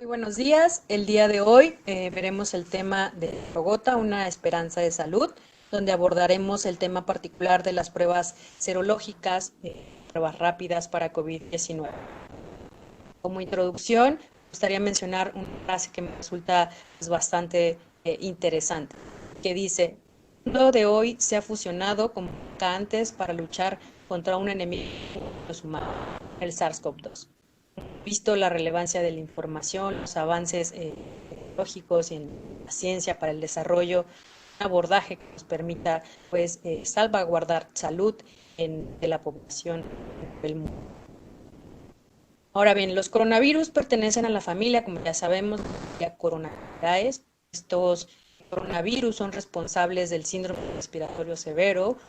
Muy buenos días. El día de hoy veremos el tema de Rogota, una esperanza de salud, donde abordaremos el tema particular de las pruebas serológicas, pruebas rápidas para COVID-19. Como introducción, me gustaría mencionar una frase que me resulta bastante interesante, que dice: el mundo de hoy se ha fusionado como nunca antes para luchar contra un enemigo de los humanos, el SARS-CoV-2. Visto la relevancia de la información, los avances tecnológicos y en la ciencia para el desarrollo, un abordaje que nos permita salvaguardar salud de la población del mundo. Ahora bien, los coronavirus pertenecen a la familia, como ya sabemos, de coronavirus. Estos coronavirus son responsables del síndrome respiratorio severo,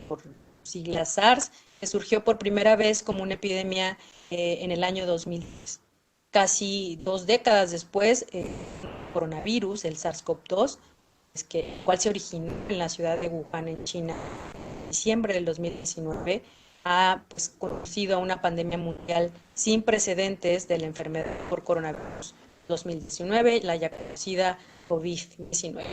por siglas SARS, que surgió por primera vez como una epidemia en el año 2010. Casi 2 décadas después, el coronavirus, el SARS-CoV-2, el cual se originó en la ciudad de Wuhan, en China, en diciembre del 2019, ha conocido a una pandemia mundial sin precedentes de la enfermedad por coronavirus 2019, la ya conocida COVID-19,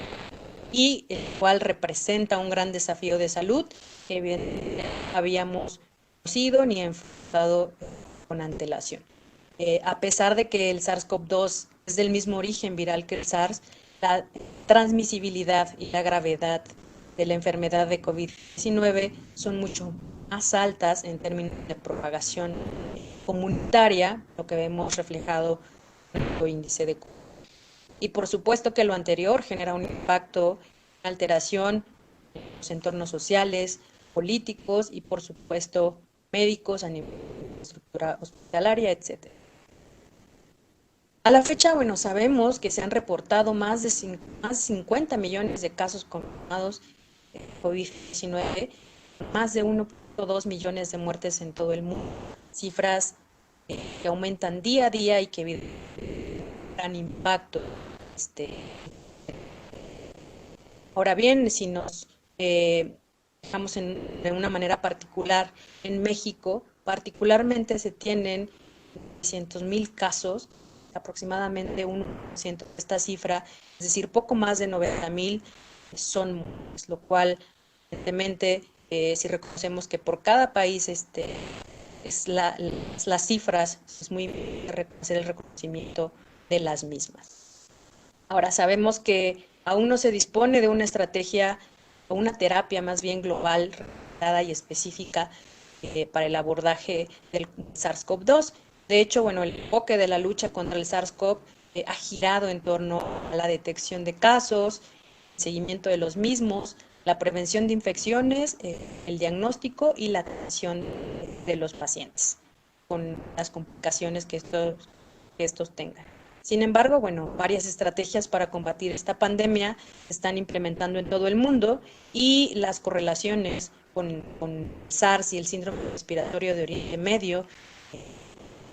y el cual representa un gran desafío de salud que bien habíamos conocido ni enfrentado con antelación. A pesar de que el SARS-CoV-2 es del mismo origen viral que el SARS, la transmisibilidad y la gravedad de la enfermedad de COVID-19 son mucho más altas en términos de propagación comunitaria, lo que vemos reflejado en el índice de COVID. Y por supuesto que lo anterior genera un impacto, una alteración en los entornos sociales, políticos y por supuesto médicos a nivel de estructura hospitalaria, etc. A la fecha, sabemos que se han reportado más de 50 millones de casos confirmados de COVID-19, más de 1.2 millones de muertes en todo el mundo, cifras que aumentan día a día y que gran impacto. Ahora bien, si nos dejamos de una manera particular en México, particularmente se tienen 600,000 casos, aproximadamente 1% de esta cifra, es decir, poco más de 90,000 son muertes, lo cual, evidentemente, si reconocemos que por cada país las cifras, es muy hacer el reconocimiento de las mismas. Ahora, sabemos que aún no se dispone de una estrategia o una terapia más bien global, y específica para el abordaje del SARS-CoV-2. De hecho, el enfoque de la lucha contra el SARS-CoV ha girado en torno a la detección de casos, el seguimiento de los mismos, la prevención de infecciones, el diagnóstico y la atención de los pacientes con las complicaciones que estos tengan. Sin embargo, varias estrategias para combatir esta pandemia se están implementando en todo el mundo y las correlaciones con SARS y el síndrome respiratorio de Oriente Medio,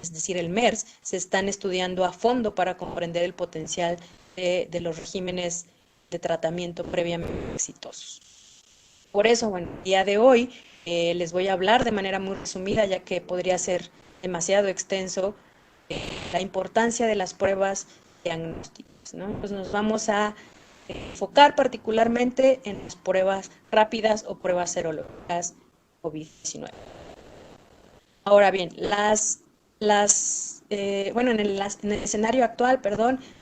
es decir, el MERS, se están estudiando a fondo para comprender el potencial de los regímenes de tratamiento previamente exitosos. Por eso, el día de hoy les voy a hablar de manera muy resumida, ya que podría ser demasiado extenso, la importancia de las pruebas diagnósticas, ¿no? Pues nos vamos a enfocar particularmente en las pruebas rápidas o pruebas serológicas COVID-19. Ahora bien, en el escenario actual,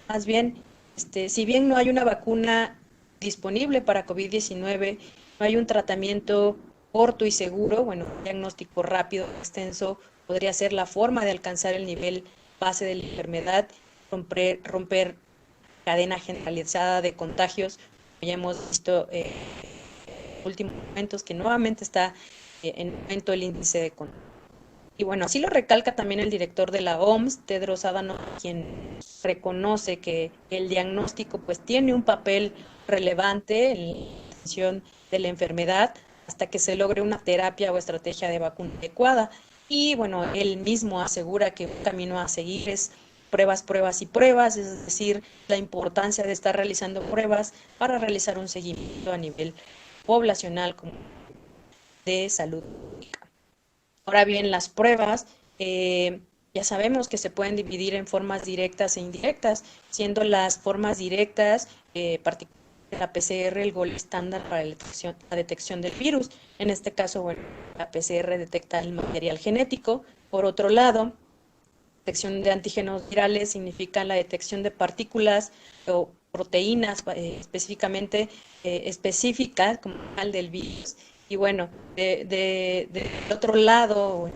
más bien, si bien no hay una vacuna disponible para COVID-19, no hay un tratamiento corto y seguro, un diagnóstico rápido, extenso, podría ser la forma de alcanzar el nivel base de la enfermedad, romper cadena generalizada de contagios, como ya hemos visto en últimos momentos, que nuevamente está en aumento el índice de contagios. Y así lo recalca también el director de la OMS, Tedros Adhanom, quien reconoce que el diagnóstico tiene un papel relevante en la atención de la enfermedad hasta que se logre una terapia o estrategia de vacuna adecuada. Y él mismo asegura que un camino a seguir es pruebas, pruebas y pruebas, es decir, la importancia de estar realizando pruebas para realizar un seguimiento a nivel poblacional como de salud pública. Ahora bien, las pruebas Ya sabemos que se pueden dividir en formas directas e indirectas, siendo las formas directas, particularmente la PCR, el gol estándar para la detección del virus. En este caso, bueno, la PCR detecta el material genético. Por otro lado, detección de antígenos virales significa la detección de partículas o proteínas específicamente específicas como tal del virus. Y bueno, del otro lado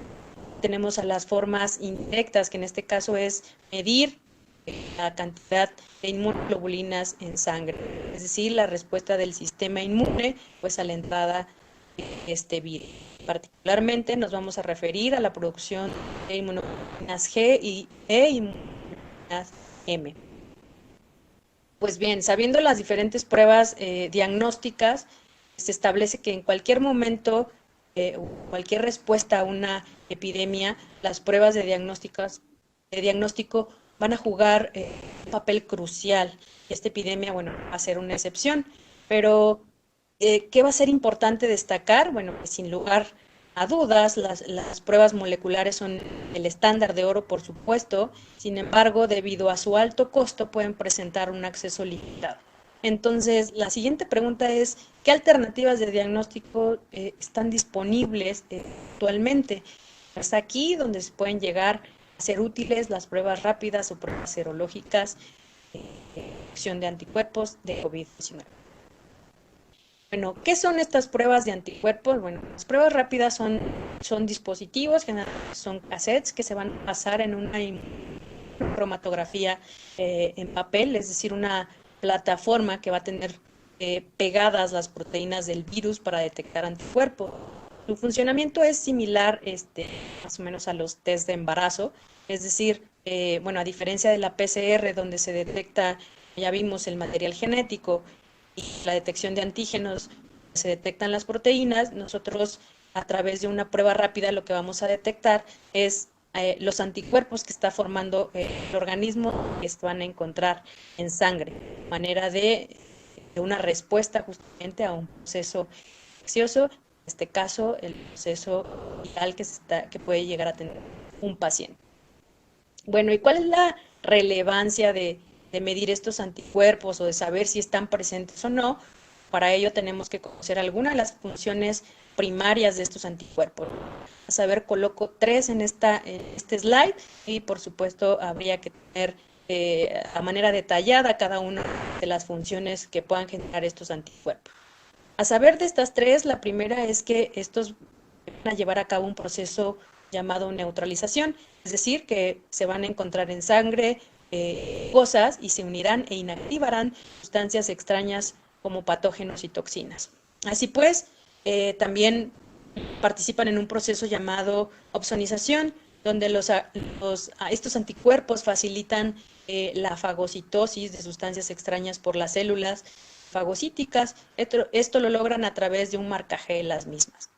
tenemos a las formas indirectas, que en este caso es medir la cantidad de inmunoglobulinas en sangre, es decir, la respuesta del sistema inmune pues a la entrada de este virus. Particularmente nos vamos a referir a la producción de inmunoglobulinas G e inmunoglobulinas M. Pues bien, sabiendo las diferentes pruebas diagnósticas, se establece que en cualquier momento, cualquier respuesta a una epidemia, las pruebas de diagnóstico van a jugar un papel crucial. Esta epidemia, bueno, va a ser una excepción, pero ¿qué va a ser importante destacar? Bueno, pues sin lugar a dudas, las pruebas moleculares son el estándar de oro, por supuesto. Sin embargo, debido a su alto costo, pueden presentar un acceso limitado. Entonces, la siguiente pregunta es, ¿qué alternativas de diagnóstico están disponibles actualmente? Es aquí donde se pueden llegar a ser útiles las pruebas rápidas o pruebas serológicas de detección de anticuerpos de COVID-19. Bueno, ¿qué son estas pruebas de anticuerpos? Bueno, las pruebas rápidas son dispositivos, generalmente son cassettes que se van a pasar en una cromatografía en papel, es decir, una plataforma que va a tener pegadas las proteínas del virus para detectar anticuerpos. Su funcionamiento es similar más o menos a los test de embarazo, es decir, bueno, a diferencia de la PCR donde se detecta, ya vimos el material genético y la detección de antígenos, se detectan las proteínas, nosotros a través de una prueba rápida lo que vamos a detectar es los anticuerpos que está formando el organismo que se van a encontrar en sangre, de manera de una respuesta justamente a un proceso infeccioso, en este caso el proceso viral que puede llegar a tener un paciente. Bueno, ¿y cuál es la relevancia de medir estos anticuerpos o de saber si están presentes o no? Para ello tenemos que conocer algunas de las funciones primarias de estos anticuerpos. A saber, coloco 3 en este slide y por supuesto habría que tener a manera detallada cada una de las funciones que puedan generar estos anticuerpos. A saber de estas 3, la primera es que estos van a llevar a cabo un proceso llamado neutralización, es decir, que se van a encontrar en sangre cosas y se unirán e inactivarán sustancias extrañas como patógenos y toxinas. Así pues, también participan en un proceso llamado opsonización, donde estos anticuerpos facilitan la fagocitosis de sustancias extrañas por las células fagocíticas. Esto lo logran a través de un marcaje de las mismas.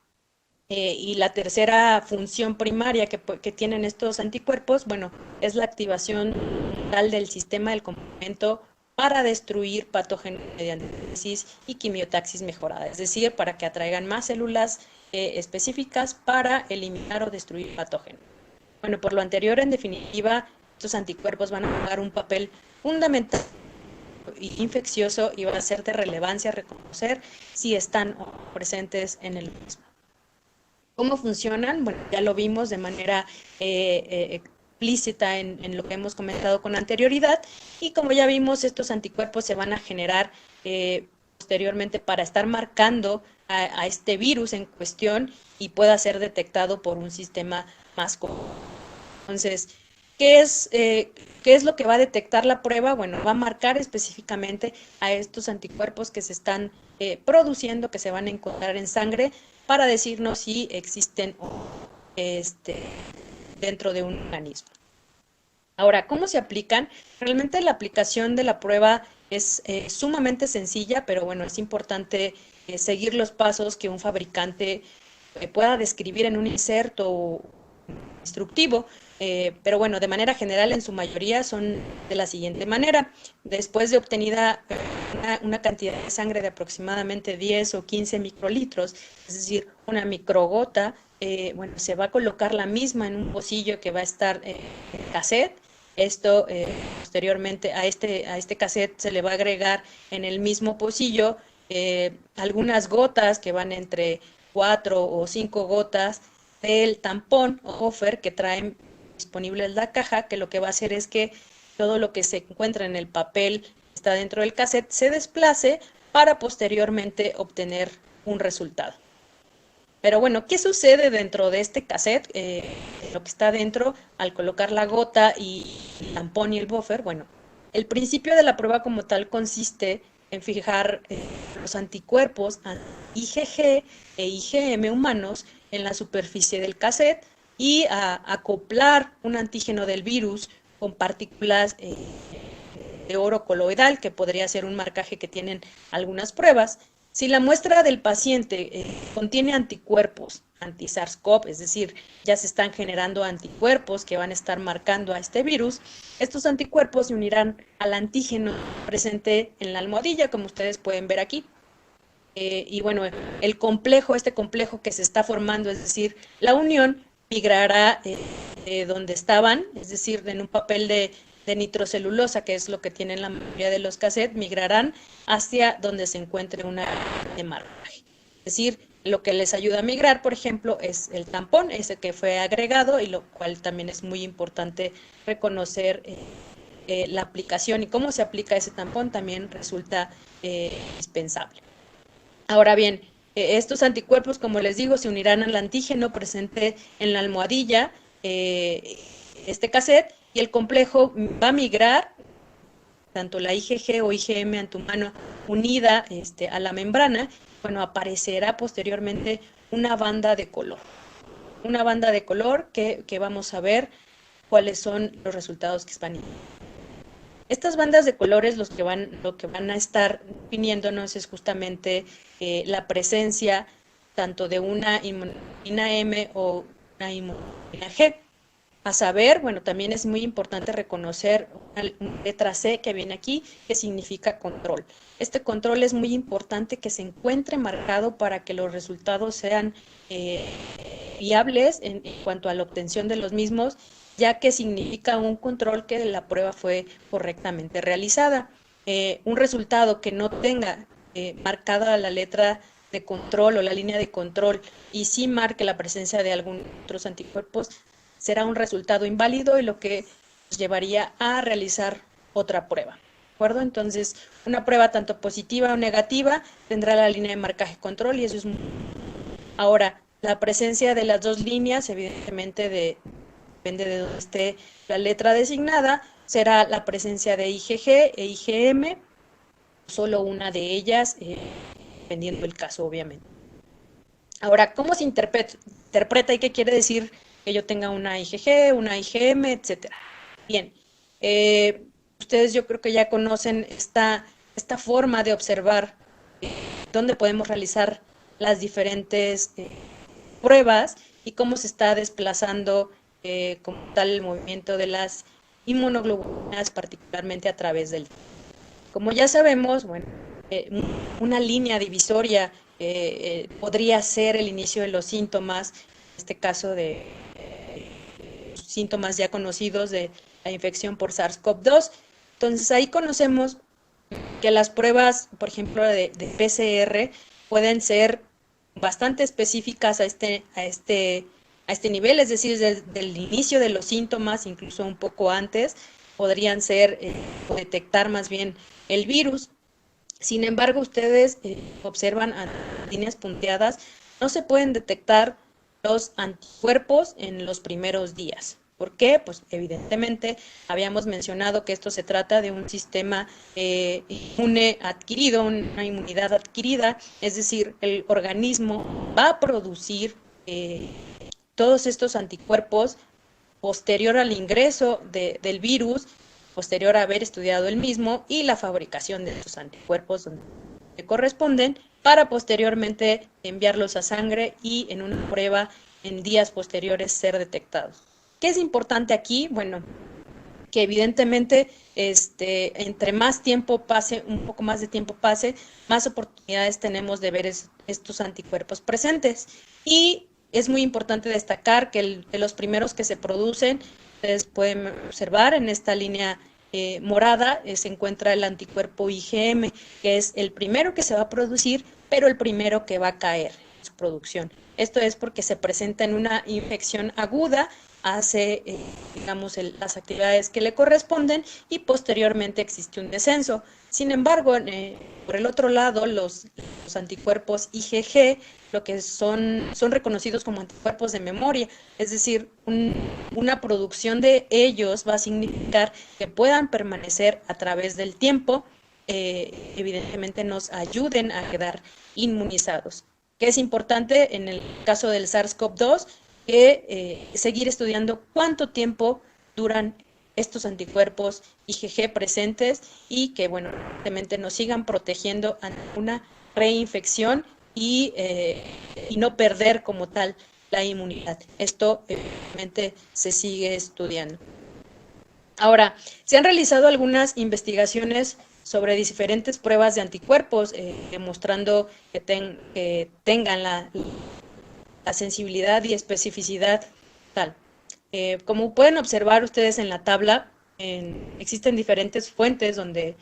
Y la tercera función primaria que tienen estos anticuerpos, bueno, es la activación total del sistema del complemento para destruir patógenos mediante síntesis y quimiotaxis mejorada, es decir, para que atraigan más células específicas para eliminar o destruir patógenos. Bueno, por lo anterior, en definitiva, estos anticuerpos van a jugar un papel fundamental y infeccioso y va a ser de relevancia reconocer si están presentes en el mismo. ¿Cómo funcionan? Bueno, ya lo vimos de manera explícita en lo que hemos comentado con anterioridad y como ya vimos, estos anticuerpos se van a generar posteriormente para estar marcando a este virus en cuestión y pueda ser detectado por un sistema más común. Entonces, ¿qué es lo que va a detectar la prueba? Bueno, va a marcar específicamente a estos anticuerpos que se están produciendo, que se van a encontrar en sangre, para decirnos si existen dentro de un organismo. Ahora, ¿cómo se aplican? Realmente la aplicación de la prueba es sumamente sencilla, pero bueno, es importante seguir los pasos que un fabricante pueda describir en un inserto instructivo, pero bueno, de manera general, en su mayoría son de la siguiente manera. Después de obtenida una cantidad de sangre de aproximadamente 10 o 15 microlitros, es decir, una microgota, bueno, se va a colocar la misma en un pocillo que va a estar en el cassette. Esto, posteriormente a este cassette se le va a agregar en el mismo pocillo algunas gotas que van entre 4 o 5 gotas del tampón o buffer que traen disponible en la caja, que lo que va a hacer es que todo lo que se encuentra en el papel que está dentro del cassette se desplace para posteriormente obtener un resultado. Pero bueno, ¿qué sucede dentro de este cassette? Lo que está dentro al colocar la gota y el tampón y el buffer. Bueno, el principio de la prueba como tal consiste en fijar los anticuerpos IgG e IgM humanos en la superficie del cassette y a acoplar un antígeno del virus con partículas de oro coloidal, que podría ser un marcaje que tienen algunas pruebas. Si la muestra del paciente contiene anticuerpos anti-SARS-CoV, es decir, ya se están generando anticuerpos que van a estar marcando a este virus, estos anticuerpos se unirán al antígeno presente en la almohadilla, como ustedes pueden ver aquí. Y bueno, este complejo que se está formando, es decir, la unión migrará de donde estaban, es decir, en un papel de nitrocelulosa, que es lo que tienen la mayoría de los cassettes, migrarán hacia donde se encuentre una de marcaje. Es decir, lo que les ayuda a migrar, por ejemplo, es el tampón, ese que fue agregado, y lo cual también es muy importante reconocer la aplicación y cómo se aplica ese tampón también resulta indispensable. Ahora bien, estos anticuerpos, como les digo, se unirán al antígeno presente en la almohadilla, este cassette, y el complejo va a migrar, tanto la IgG o IgM antumano unida a la membrana, bueno, aparecerá posteriormente una banda de color. Una banda de color que vamos a ver cuáles son los resultados que van a ir. Estas bandas de colores lo que van a estar definiéndonos es justamente la presencia tanto de una inmunoglobulina M o una inmunoglobulina G. A saber, bueno, también es muy importante reconocer una letra C que viene aquí, que significa control. Este control es muy importante que se encuentre marcado para que los resultados sean viables en cuanto a la obtención de los mismos, ya que significa un control que la prueba fue correctamente realizada. Un resultado que no tenga marcada la letra de control o la línea de control y sí marque la presencia de algunos otros anticuerpos, será un resultado inválido y lo que nos llevaría a realizar otra prueba. ¿De acuerdo? Entonces, una prueba tanto positiva o negativa tendrá la línea de marcaje control y eso es muy... Ahora, la presencia de las dos líneas, evidentemente depende de dónde esté la letra designada, será la presencia de IgG e IgM, solo una de ellas, dependiendo del caso, obviamente. Ahora, ¿cómo se interpreta y qué quiere decir que yo tenga una IgG, una IgM, etcétera? Bien, ustedes yo creo que ya conocen esta forma de observar dónde podemos realizar las diferentes pruebas y cómo se está desplazando como tal el movimiento de las inmunoglobulinas, particularmente a través del... Como ya sabemos, bueno, una línea divisoria podría ser el inicio de los síntomas, en este caso de síntomas ya conocidos de la infección por SARS-CoV-2. Entonces ahí conocemos que las pruebas, por ejemplo, de PCR pueden ser bastante específicas a este nivel, es decir, desde el inicio de los síntomas, incluso un poco antes, podrían ser o detectar más bien el virus. Sin embargo, ustedes observan a líneas punteadas, no se pueden detectar los anticuerpos en los primeros días. ¿Por qué? Pues evidentemente habíamos mencionado que esto se trata de un sistema inmune adquirido, una inmunidad adquirida, es decir, el organismo va a producir todos estos anticuerpos posterior al ingreso del virus, posterior a haber estudiado el mismo y la fabricación de estos anticuerpos donde corresponden para posteriormente enviarlos a sangre y en una prueba en días posteriores ser detectados. ¿Qué es importante aquí? Bueno, que evidentemente entre más tiempo pase, un poco más de tiempo pase, más oportunidades tenemos de ver estos anticuerpos presentes. Y es muy importante destacar que de los primeros que se producen, ustedes pueden observar en esta línea morada, se encuentra el anticuerpo IgM, que es el primero que se va a producir, pero el primero que va a caer en su producción. Esto es porque se presenta en una infección aguda, hace, digamos, las actividades que le corresponden y posteriormente existe un descenso. Sin embargo, por el otro lado, los anticuerpos IgG, lo que son reconocidos como anticuerpos de memoria, es decir, una producción de ellos va a significar que puedan permanecer a través del tiempo, evidentemente nos ayuden a quedar inmunizados. Que es importante en el caso del SARS-CoV-2, que seguir estudiando cuánto tiempo duran estos anticuerpos IgG presentes y que, bueno, evidentemente nos sigan protegiendo ante una reinfección y no perder como tal la inmunidad. Esto, evidentemente, se sigue estudiando. Ahora, se han realizado algunas investigaciones sobre diferentes pruebas de anticuerpos, demostrando que tengan la sensibilidad y especificidad tal. Como pueden observar ustedes en la tabla, existen diferentes fuentes donde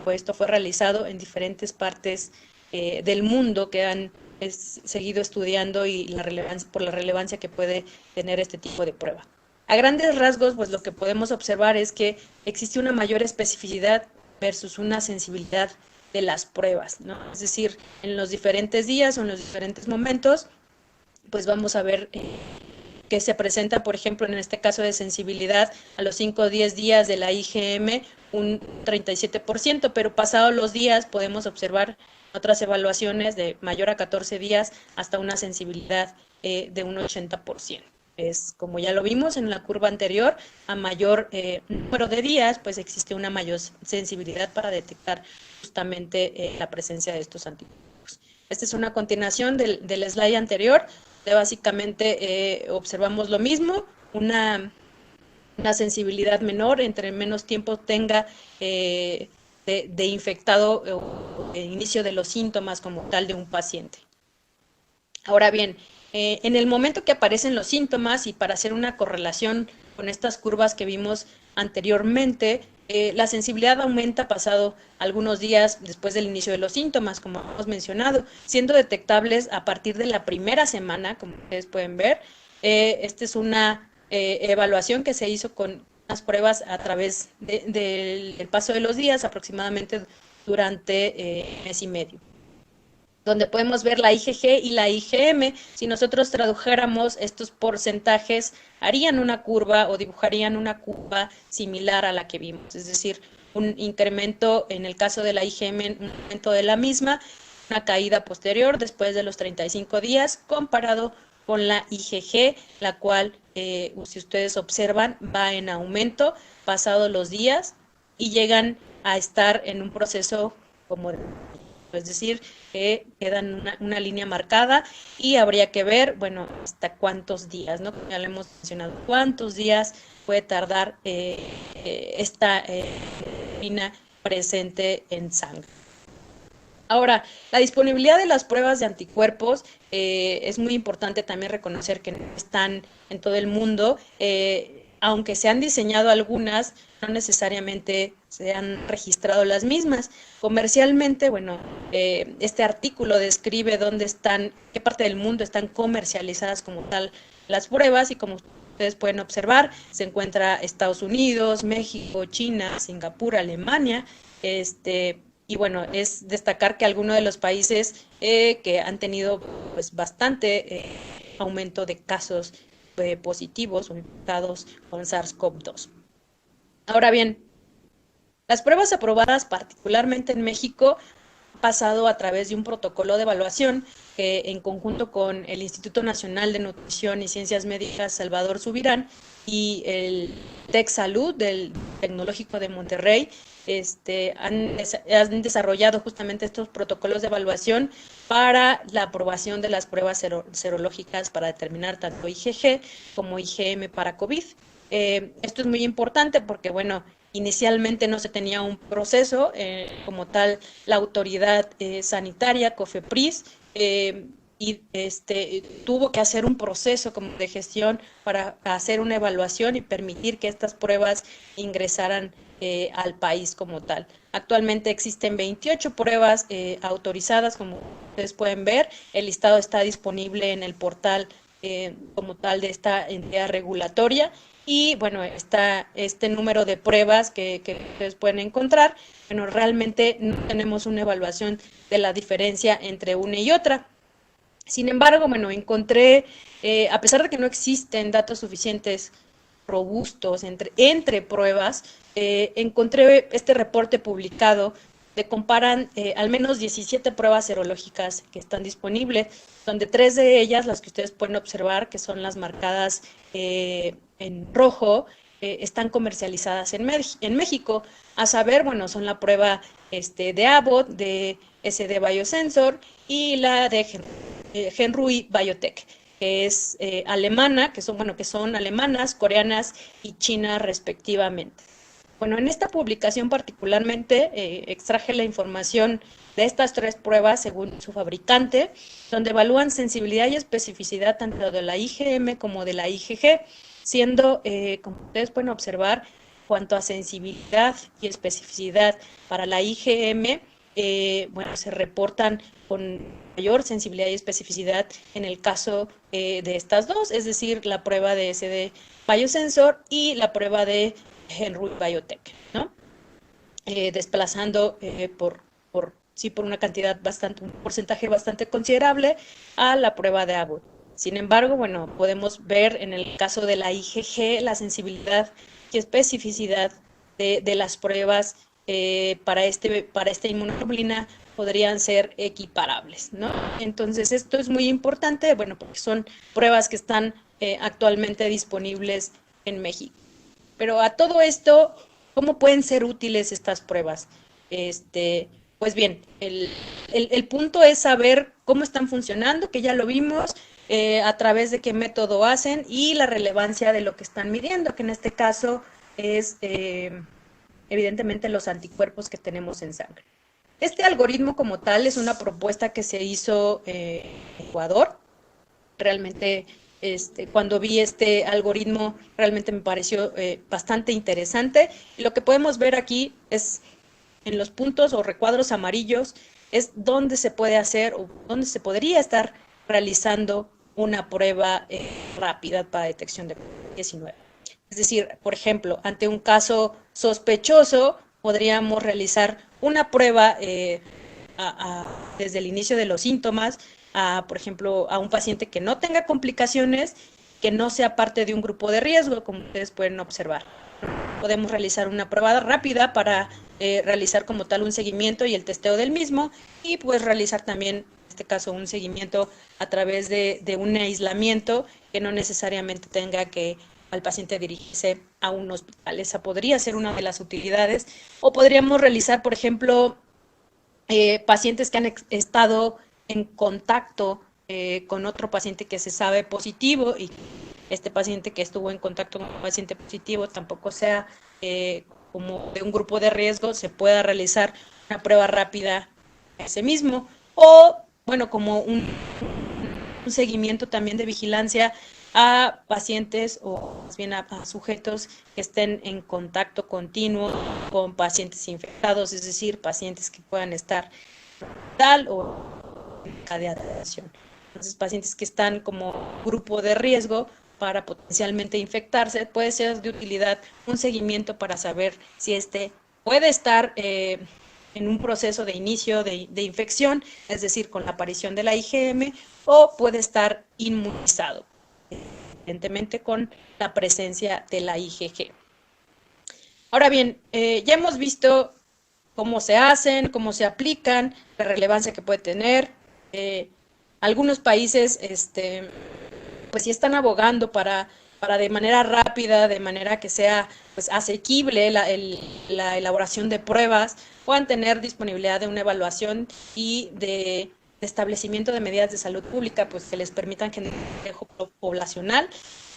esto fue realizado en diferentes partes del mundo que han seguido estudiando y por la relevancia que puede tener este tipo de prueba. A grandes rasgos, pues lo que podemos observar es que existe una mayor especificidad versus una sensibilidad de las pruebas, ¿no? Es decir, en los diferentes días o en los diferentes momentos, pues vamos a ver que se presenta, por ejemplo, en este caso de sensibilidad a los 5 o 10 días de la IgM, un 37%, pero pasados los días podemos observar otras evaluaciones de mayor a 14 días hasta una sensibilidad de un 80%. Es como ya lo vimos en la curva anterior, a mayor número de días, pues existe una mayor sensibilidad para detectar justamente la presencia de estos anticuerpos. Esta es una continuación del slide anterior, de básicamente observamos lo mismo, una sensibilidad menor, entre menos tiempo tenga de infectado o de inicio de los síntomas como tal de un paciente. Ahora bien, en el momento que aparecen los síntomas y para hacer una correlación con estas curvas que vimos anteriormente, la sensibilidad aumenta pasado algunos días después del inicio de los síntomas, como hemos mencionado, siendo detectables a partir de la primera semana, como ustedes pueden ver. Esta es una evaluación que se hizo con unas pruebas a través del paso de los días, aproximadamente durante mes y medio, donde podemos ver la IgG y la IgM. Si nosotros tradujéramos estos porcentajes, harían una curva o dibujarían una curva similar a la que vimos, es decir, un incremento en el caso de la IgM, un aumento de la misma, una caída posterior después de los 35 días, comparado con la IgG, la cual, si ustedes observan, va en aumento pasados los días y llegan a estar en un proceso como de, es decir, que quedan una línea marcada y habría que ver, bueno, hasta cuántos días, ¿no? Ya le hemos mencionado, cuántos días puede tardar esta línea presente en sangre. Ahora, la disponibilidad de las pruebas de anticuerpos es muy importante también reconocer que no están en todo el mundo, aunque se han diseñado algunas, no necesariamente se han registrado las mismas. Comercialmente, bueno, este artículo describe dónde están, qué parte del mundo están comercializadas como tal las pruebas y como ustedes pueden observar, se encuentra Estados Unidos, México, China, Singapur, Alemania, y bueno, es destacar que algunos de los países que han tenido pues bastante aumento de casos positivos o infectados con SARS-CoV-2. Ahora bien, las pruebas aprobadas particularmente en México pasado a través de un protocolo de evaluación que en conjunto con el Instituto Nacional de Nutrición y Ciencias Médicas Salvador Subirán y el Tec Salud del Tecnológico de Monterrey han desarrollado justamente estos protocolos de evaluación para la aprobación de las pruebas serológicas para determinar tanto IgG como IgM para COVID. Esto es muy importante porque, bueno, inicialmente no se tenía un proceso, como tal, la autoridad sanitaria, COFEPRIS, y tuvo que hacer un proceso como de gestión para hacer una evaluación y permitir que estas pruebas ingresaran al país como tal. Actualmente existen 28 pruebas autorizadas, como ustedes pueden ver. El listado está disponible en el portal como tal de esta entidad regulatoria. Y bueno, está este número de pruebas que ustedes pueden encontrar. Bueno, realmente no tenemos una evaluación de la diferencia entre una y otra. Sin embargo, bueno, encontré, a pesar de que no existen datos suficientes robustos entre pruebas, encontré este reporte publicado que comparan al menos 17 pruebas serológicas que están disponibles, donde 3 de ellas, las que ustedes pueden observar, que son las marcadas en rojo, están comercializadas en México. A saber, bueno, son la prueba de Abbott, de SD Biosensor y la de Henrui Biotech, que es alemana, que son alemanas, coreanas y chinas respectivamente. Bueno, en esta publicación particularmente extraje la información de estas 3 pruebas según su fabricante, donde evalúan sensibilidad y especificidad tanto de la IgM como de la IgG, siendo, como ustedes pueden observar, cuanto a sensibilidad y especificidad para la IgM, bueno, se reportan con mayor sensibilidad y especificidad en el caso de estas dos, es decir, la prueba de SD Biosensor y la prueba de Henrui Biotech, ¿no? Desplazando por una cantidad bastante, un porcentaje bastante considerable a la prueba de Abbott. Sin embargo, bueno, podemos ver en el caso de la IgG la sensibilidad y especificidad de las pruebas para esta inmunoglobulina podrían ser equiparables, ¿no? Entonces, esto es muy importante, bueno, porque son pruebas que están actualmente disponibles en México. Pero a todo esto, ¿cómo pueden ser útiles estas pruebas? Pues bien, el punto es saber cómo están funcionando, que ya lo vimos, a través de qué método hacen y la relevancia de lo que están midiendo, que en este caso es evidentemente los anticuerpos que tenemos en sangre. Este algoritmo como tal es una propuesta que se hizo en Ecuador. Realmente cuando vi este algoritmo realmente me pareció bastante interesante. Y lo que podemos ver aquí es en los puntos o recuadros amarillos es donde se puede hacer o donde se podría estar realizando una prueba rápida para detección de COVID-19. Es decir, por ejemplo, ante un caso sospechoso, podríamos realizar una prueba desde el inicio de los síntomas, por ejemplo, a un paciente que no tenga complicaciones, que no sea parte de un grupo de riesgo, como ustedes pueden observar. Podemos realizar una prueba rápida para realizar como tal un seguimiento y el testeo del mismo, y pues realizar también, en este caso, un seguimiento a través de un aislamiento que no necesariamente tenga que al paciente dirigirse a un hospital. Esa podría ser una de las utilidades. O podríamos realizar, por ejemplo, pacientes que han estado en contacto con otro paciente que se sabe positivo y este paciente que estuvo en contacto con un paciente positivo tampoco sea como de un grupo de riesgo, se pueda realizar una prueba rápida a ese mismo, o bueno, como un seguimiento también de vigilancia a pacientes o más bien a sujetos que estén en contacto continuo con pacientes infectados, es decir, pacientes que puedan estar tal o de atención. Entonces, pacientes que están como grupo de riesgo para potencialmente infectarse, puede ser de utilidad un seguimiento para saber si puede estar en un proceso de inicio de infección, es decir, con la aparición de la IgM, o puede estar inmunizado, evidentemente con la presencia de la IgG. Ahora bien, ya hemos visto cómo se hacen, cómo se aplican, la relevancia que puede tener. Algunos países pues sí están abogando para de manera rápida, de manera que sea pues asequible la elaboración de pruebas, puedan tener disponibilidad de una evaluación y de establecimiento de medidas de salud pública, pues que les permitan generar manejo poblacional.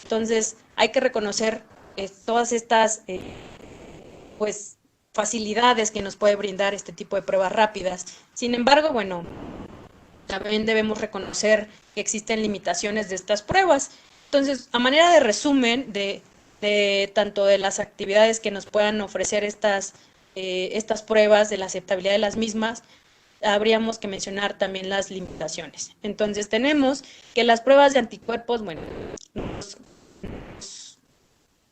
Entonces, hay que reconocer todas estas pues facilidades que nos puede brindar este tipo de pruebas rápidas. Sin embargo, bueno, también debemos reconocer que existen limitaciones de estas pruebas. Entonces, a manera de resumen de tanto de las actividades que nos puedan ofrecer estas pruebas, de la aceptabilidad de las mismas, habríamos que mencionar también las limitaciones. Entonces, tenemos que las pruebas de anticuerpos, bueno, nos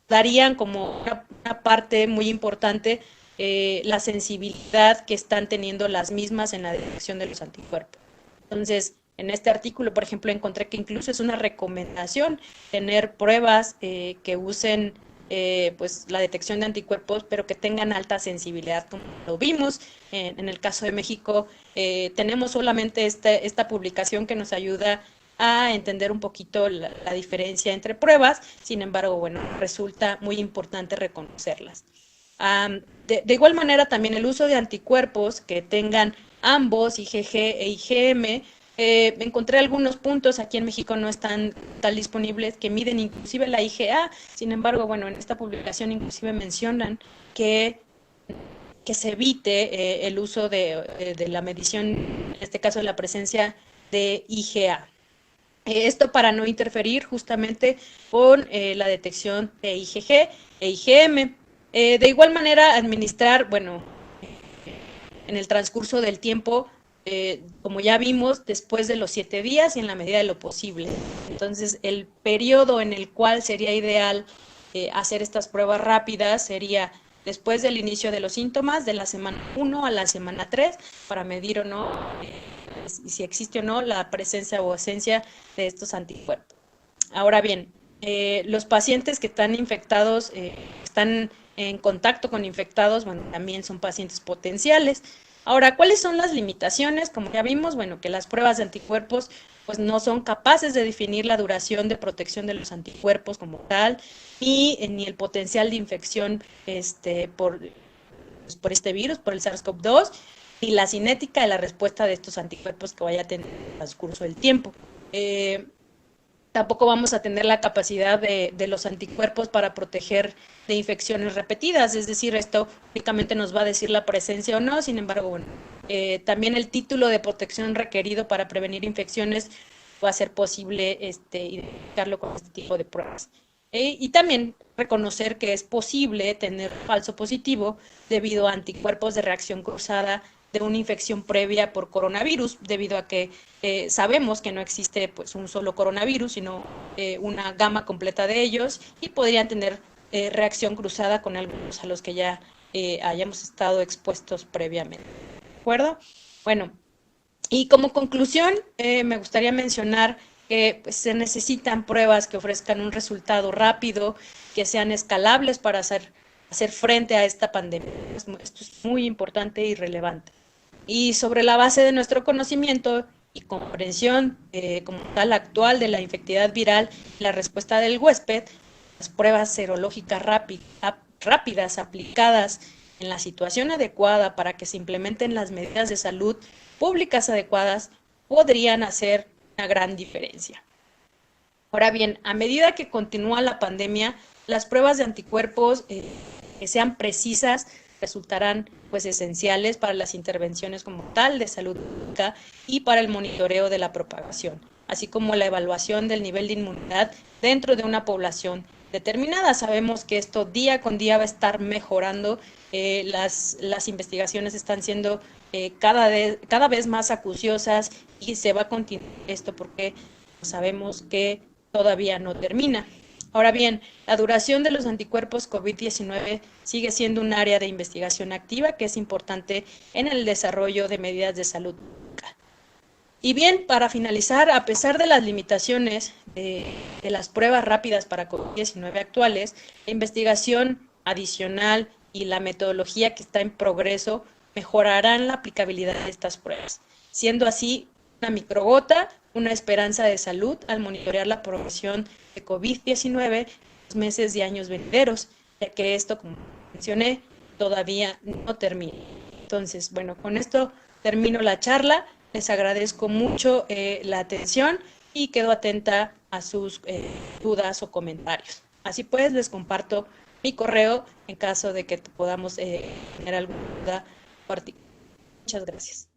darían como una parte muy importante la sensibilidad que están teniendo las mismas en la detección de los anticuerpos. Entonces, en este artículo, por ejemplo, encontré que incluso es una recomendación tener pruebas que usen pues la detección de anticuerpos, pero que tengan alta sensibilidad, como lo vimos. En el caso de México, tenemos solamente esta publicación que nos ayuda a entender un poquito la diferencia entre pruebas, sin embargo, bueno, resulta muy importante reconocerlas. De igual manera, también el uso de anticuerpos que tengan ambos, IgG e IgM, encontré algunos puntos, aquí en México no están tan disponibles, que miden inclusive la IgA, sin embargo, bueno, en esta publicación inclusive mencionan que se evite el uso de la medición, en este caso la presencia de IgA. Esto para no interferir justamente con la detección de IgG e IgM. De igual manera, administrar, bueno, en el transcurso del tiempo, como ya vimos, después de los 7 días y en la medida de lo posible. Entonces, el periodo en el cual sería ideal hacer estas pruebas rápidas sería después del inicio de los síntomas, de la semana 1 a la semana 3, para medir o no, si existe o no la presencia o ausencia de estos anticuerpos. Ahora bien, los pacientes que están infectados, están en contacto con infectados, bueno, también son pacientes potenciales. Ahora, ¿cuáles son las limitaciones? Como ya vimos, bueno, que las pruebas de anticuerpos pues no son capaces de definir la duración de protección de los anticuerpos como tal, ni el potencial de infección por este virus, por el SARS-CoV-2, ni la cinética de la respuesta de estos anticuerpos que vaya a tener en el transcurso del tiempo. Tampoco vamos a tener la capacidad de los anticuerpos para proteger de infecciones repetidas, es decir, esto únicamente nos va a decir la presencia o no, sin embargo, bueno, también el título de protección requerido para prevenir infecciones va a ser posible identificarlo con este tipo de pruebas. Y también reconocer que es posible tener falso positivo debido a anticuerpos de reacción cruzada de una infección previa por coronavirus, debido a que sabemos que no existe pues un solo coronavirus, sino una gama completa de ellos, y podrían tener reacción cruzada con algunos a los que ya hayamos estado expuestos previamente. ¿De acuerdo? Bueno, y como conclusión, me gustaría mencionar que pues, se necesitan pruebas que ofrezcan un resultado rápido, que sean escalables para hacer frente a esta pandemia. Esto es muy importante y relevante. Y sobre la base de nuestro conocimiento y comprensión como tal actual de la infectividad viral, la respuesta del huésped, las pruebas serológicas rápidas aplicadas en la situación adecuada para que se implementen las medidas de salud públicas adecuadas podrían hacer una gran diferencia. Ahora bien, a medida que continúa la pandemia, las pruebas de anticuerpos que sean precisas resultarán pues esenciales para las intervenciones como tal de salud pública y para el monitoreo de la propagación, así como la evaluación del nivel de inmunidad dentro de una población determinada. Sabemos que esto día con día va a estar mejorando, las investigaciones están siendo cada vez más acuciosas y se va a continuar esto porque sabemos que todavía no termina. Ahora bien, la duración de los anticuerpos COVID-19 sigue siendo un área de investigación activa que es importante en el desarrollo de medidas de salud pública. Y bien, para finalizar, a pesar de las limitaciones de las pruebas rápidas para COVID-19 actuales, la investigación adicional y la metodología que está en progreso mejorarán la aplicabilidad de estas pruebas, siendo así una microgota, una esperanza de salud al monitorear la progresión de COVID-19 en los meses y años venideros, ya que esto, como mencioné, todavía no termina. Entonces, bueno, con esto termino la charla. Les agradezco mucho la atención y quedo atenta a sus dudas o comentarios. Así pues, les comparto mi correo en caso de que podamos tener alguna duda particular. Muchas gracias.